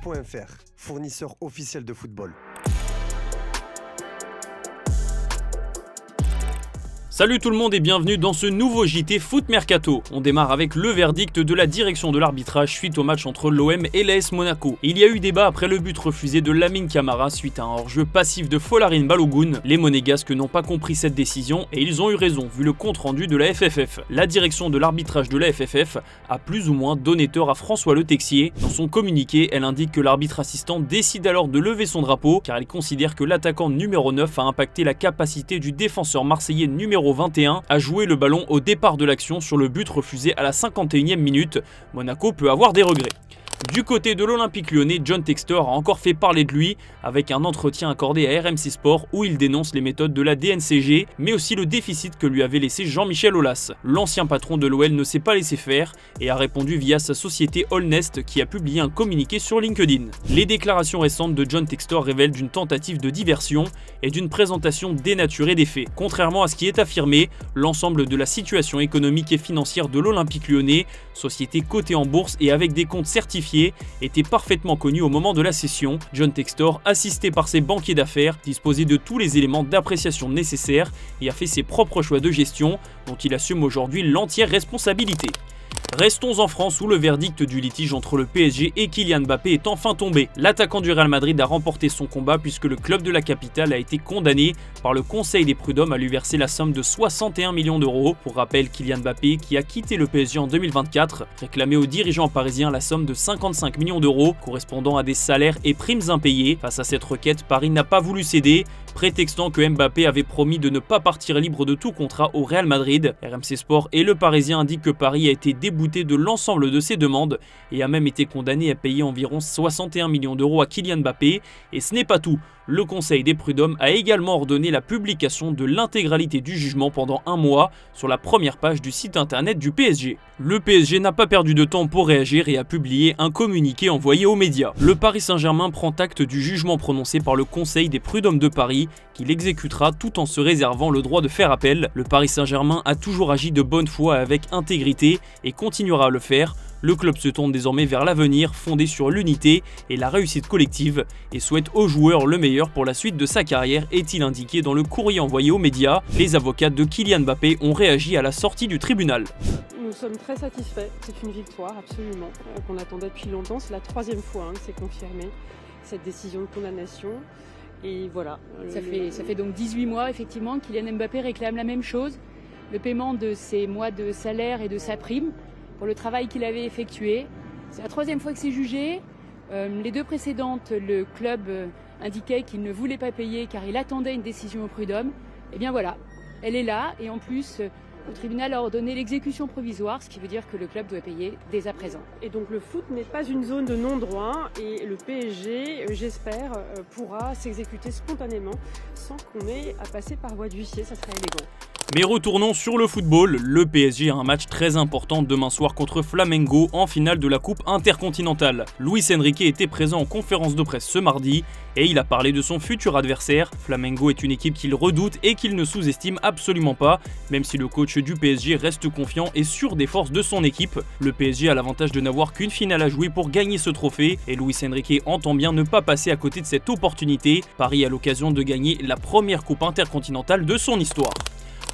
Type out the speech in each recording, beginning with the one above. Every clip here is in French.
Foot.fr, fournisseur officiel de football. Salut tout le monde et bienvenue dans ce nouveau JT Foot Mercato. On démarre avec le verdict de la direction de l'arbitrage suite au match entre l'OM et l'AS Monaco. Il y a eu débat après le but refusé de Lamine Camara suite à un hors-jeu passif de Folarin Balogun. Les Monégasques n'ont pas compris cette décision et ils ont eu raison vu le compte rendu de la FFF. La direction de l'arbitrage de la FFF a plus ou moins donné tort à François Le Texier. Dans son communiqué, elle indique que l'arbitre assistant décide alors de lever son drapeau car elle considère que l'attaquant numéro 9 a impacté la capacité du défenseur marseillais numéro 21 à jouer le ballon au départ de l'action sur le but refusé à la 51e minute. Monaco peut avoir des regrets. Du côté de l'Olympique Lyonnais, John Textor a encore fait parler de lui avec un entretien accordé à RMC Sport où il dénonce les méthodes de la DNCG mais aussi le déficit que lui avait laissé Jean-Michel Aulas. L'ancien patron de l'OL ne s'est pas laissé faire et a répondu via sa société Allnest qui a publié un communiqué sur LinkedIn. Les déclarations récentes de John Textor révèlent d'une tentative de diversion et d'une présentation dénaturée des faits. Contrairement à ce qui est affirmé, l'ensemble de la situation économique et financière de l'Olympique Lyonnais, société cotée en bourse et avec des comptes certifiés, était parfaitement connu au moment de la cession. John Textor, assisté par ses banquiers d'affaires, disposait de tous les éléments d'appréciation nécessaires et a fait ses propres choix de gestion dont il assume aujourd'hui l'entière responsabilité. Restons en France où le verdict du litige entre le PSG et Kylian Mbappé est enfin tombé. L'attaquant du Real Madrid a remporté son combat puisque le club de la capitale a été condamné par le Conseil des prud'hommes à lui verser la somme de 61 millions d'euros. Pour rappel, Kylian Mbappé, qui a quitté le PSG en 2024, réclamait aux dirigeants parisiens la somme de 55 millions d'euros correspondant à des salaires et primes impayés. Face à cette requête, Paris n'a pas voulu céder, prétextant que Mbappé avait promis de ne pas partir libre de tout contrat au Real Madrid. RMC Sport et Le Parisien indiquent que Paris a été débouté de l'ensemble de ses demandes et a même été condamné à payer environ 61 millions d'euros à Kylian Mbappé. Et ce n'est pas tout. Le Conseil des prud'hommes a également ordonné la publication de l'intégralité du jugement pendant un mois sur la première page du site internet du PSG. Le PSG n'a pas perdu de temps pour réagir et a publié un communiqué envoyé aux médias. Le Paris Saint-Germain prend acte du jugement prononcé par le Conseil des prud'hommes de Paris qu'il exécutera tout en se réservant le droit de faire appel. Le Paris Saint-Germain a toujours agi de bonne foi avec intégrité et continuera à le faire. Le club se tourne désormais vers l'avenir fondé sur l'unité et la réussite collective et souhaite aux joueurs le meilleur pour la suite de sa carrière, est-il indiqué dans le courrier envoyé aux médias. Les avocats de Kylian Mbappé ont réagi à la sortie du tribunal. Nous sommes très satisfaits, c'est une victoire absolument qu'on attendait depuis longtemps, c'est la troisième fois que c'est confirmé, cette décision de condamnation. Et voilà. Ça fait donc 18 mois effectivement, Kylian Mbappé réclame la même chose, le paiement de ses mois de salaire et de sa prime pour le travail qu'il avait effectué. C'est la troisième fois que c'est jugé. Les deux précédentes, le club indiquait qu'il ne voulait pas payer car il attendait une décision au prud'homme. Et bien voilà, elle est là et en plus le tribunal a ordonné l'exécution provisoire, ce qui veut dire que le club doit payer dès à présent. Et donc le foot n'est pas une zone de non-droit et le PSG, j'espère, pourra s'exécuter spontanément sans qu'on ait à passer par voie d'huissier, ça serait élégant. Mais retournons sur le football. Le PSG a un match très important demain soir contre Flamengo en finale de la Coupe intercontinentale. Luis Enrique était présent en conférence de presse ce mardi et il a parlé de son futur adversaire. Flamengo est une équipe qu'il redoute et qu'il ne sous-estime absolument pas, même si le coach du PSG reste confiant et sûr des forces de son équipe. Le PSG a l'avantage de n'avoir qu'une finale à jouer pour gagner ce trophée et Luis Enrique entend bien ne pas passer à côté de cette opportunité. Paris a l'occasion de gagner la première Coupe intercontinentale de son histoire.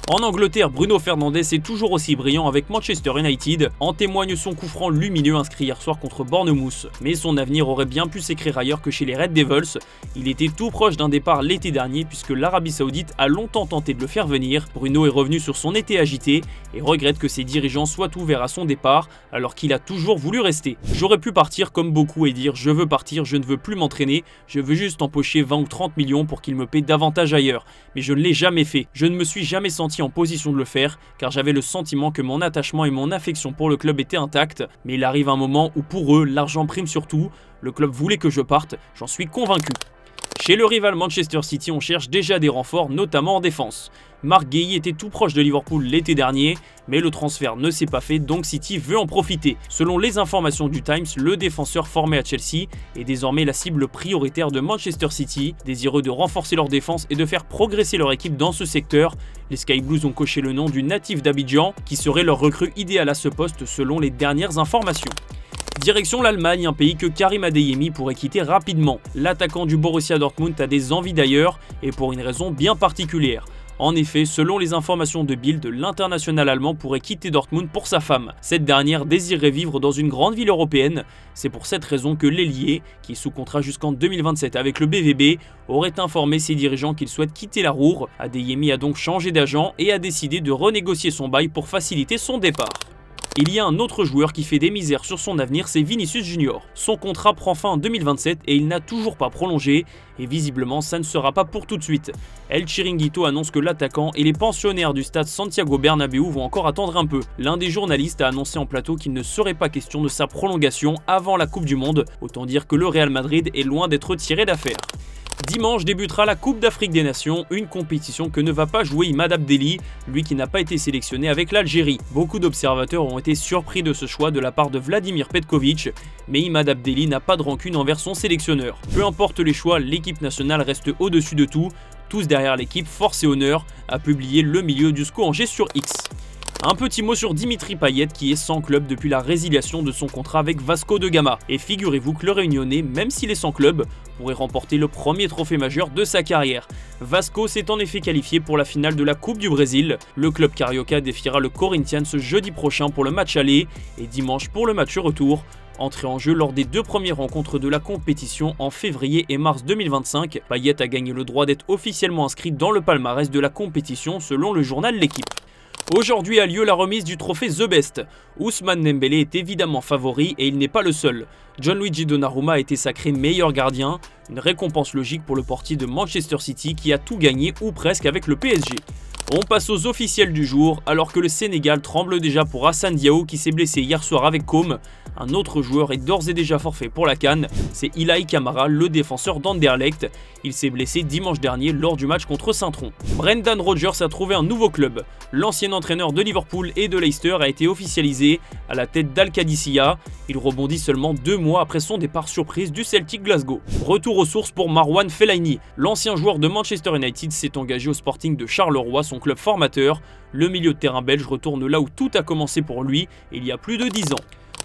En Angleterre, Bruno Fernandes est toujours aussi brillant avec Manchester United. En témoigne son coup franc lumineux inscrit hier soir contre Bournemouth. Mais son avenir aurait bien pu s'écrire ailleurs que chez les Red Devils. Il était tout proche d'un départ l'été dernier puisque l'Arabie Saoudite a longtemps tenté de le faire venir. Bruno est revenu sur son été agité et regrette que ses dirigeants soient ouverts à son départ alors qu'il a toujours voulu rester. J'aurais pu partir comme beaucoup et dire je veux partir, je ne veux plus m'entraîner, je veux juste empocher 20 ou 30 millions pour qu'il me paie davantage ailleurs. Mais je ne l'ai jamais fait. Je ne me suis jamais senti en position de le faire car j'avais le sentiment que mon attachement et mon affection pour le club étaient intacts, mais il arrive un moment où pour eux l'argent prime surtout. Le club voulait que je parte, j'en suis convaincu. Chez le rival Manchester City, on cherche déjà des renforts, notamment en défense. Marc Guéhi était tout proche de Liverpool l'été dernier, mais le transfert ne s'est pas fait, donc City veut en profiter. Selon les informations du Times, le défenseur formé à Chelsea est désormais la cible prioritaire de Manchester City. Désireux de renforcer leur défense et de faire progresser leur équipe dans ce secteur, les Sky Blues ont coché le nom du natif d'Abidjan, qui serait leur recrue idéale à ce poste selon les dernières informations. Direction l'Allemagne, un pays que Karim Adeyemi pourrait quitter rapidement. L'attaquant du Borussia Dortmund a des envies d'ailleurs, et pour une raison bien particulière. En effet, selon les informations de Bild, l'international allemand pourrait quitter Dortmund pour sa femme. Cette dernière désirerait vivre dans une grande ville européenne. C'est pour cette raison que l'ailier, qui est sous contrat jusqu'en 2027 avec le BVB, aurait informé ses dirigeants qu'il souhaite quitter la Ruhr. Adeyemi a donc changé d'agent et a décidé de renégocier son bail pour faciliter son départ. Il y a un autre joueur qui fait des misères sur son avenir, c'est Vinicius Junior. Son contrat prend fin en 2027 et il n'a toujours pas prolongé, et visiblement ça ne sera pas pour tout de suite. El Chiringuito annonce que l'attaquant et les pensionnaires du stade Santiago Bernabéu vont encore attendre un peu. L'un des journalistes a annoncé en plateau qu'il ne serait pas question de sa prolongation avant la Coupe du Monde, autant dire que le Real Madrid est loin d'être tiré d'affaire. Dimanche débutera la Coupe d'Afrique des Nations, une compétition que ne va pas jouer Imad Abdelli, lui qui n'a pas été sélectionné avec l'Algérie. Beaucoup d'observateurs ont été surpris de ce choix de la part de Vladimir Petkovic, mais Imad Abdelli n'a pas de rancune envers son sélectionneur. Peu importe les choix, l'équipe nationale reste au-dessus de tout. Tous derrière l'équipe, force et honneur, a publié le milieu du Angers sur X. Un petit mot sur Dimitri Payet qui est sans club depuis la résiliation de son contrat avec Vasco da Gama. Et figurez-vous que le Réunionnais, même s'il est sans club, pourrait remporter le premier trophée majeur de sa carrière. Vasco s'est en effet qualifié pour la finale de la Coupe du Brésil. Le club carioca défiera le Corinthians ce jeudi prochain pour le match aller et dimanche pour le match retour. Entré en jeu lors des deux premières rencontres de la compétition en février et mars 2025, Payet a gagné le droit d'être officiellement inscrit dans le palmarès de la compétition selon le journal L'Équipe. Aujourd'hui a lieu la remise du trophée The Best. Ousmane Dembélé est évidemment favori et il n'est pas le seul. Gianluigi Donnarumma a été sacré meilleur gardien, une récompense logique pour le portier de Manchester City qui a tout gagné ou presque avec le PSG. On passe aux officiels du jour, alors que le Sénégal tremble déjà pour Hassan Diao qui s'est blessé hier soir avec Com. Un autre joueur est d'ores et déjà forfait pour la CAN, c'est Ilaï Camara, le défenseur d'Anderlecht. Il s'est blessé dimanche dernier lors du match contre Saint-Tron. Brendan Rodgers a trouvé un nouveau club. L'ancien entraîneur de Liverpool et de Leicester a été officialisé à la tête d'Al-Qadisiyah. Il rebondit seulement 2 mois après son départ surprise du Celtic Glasgow. Retour aux sources pour Marouane Fellaini. L'ancien joueur de Manchester United s'est engagé au Sporting de Charleroi, son club formateur. Le milieu de terrain belge retourne là où tout a commencé pour lui, il y a plus de 10 ans.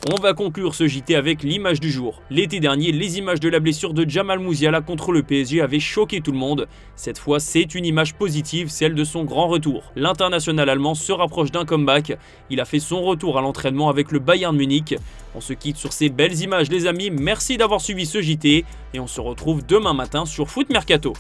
On va conclure ce JT avec l'image du jour. L'été dernier, les images de la blessure de Jamal Musiala contre le PSG avaient choqué tout le monde. Cette fois, c'est une image positive, celle de son grand retour. L'international allemand se rapproche d'un comeback. Il a fait son retour à l'entraînement avec le Bayern Munich. On se quitte sur ces belles images les amis, merci d'avoir suivi ce JT et on se retrouve demain matin sur Foot Mercato.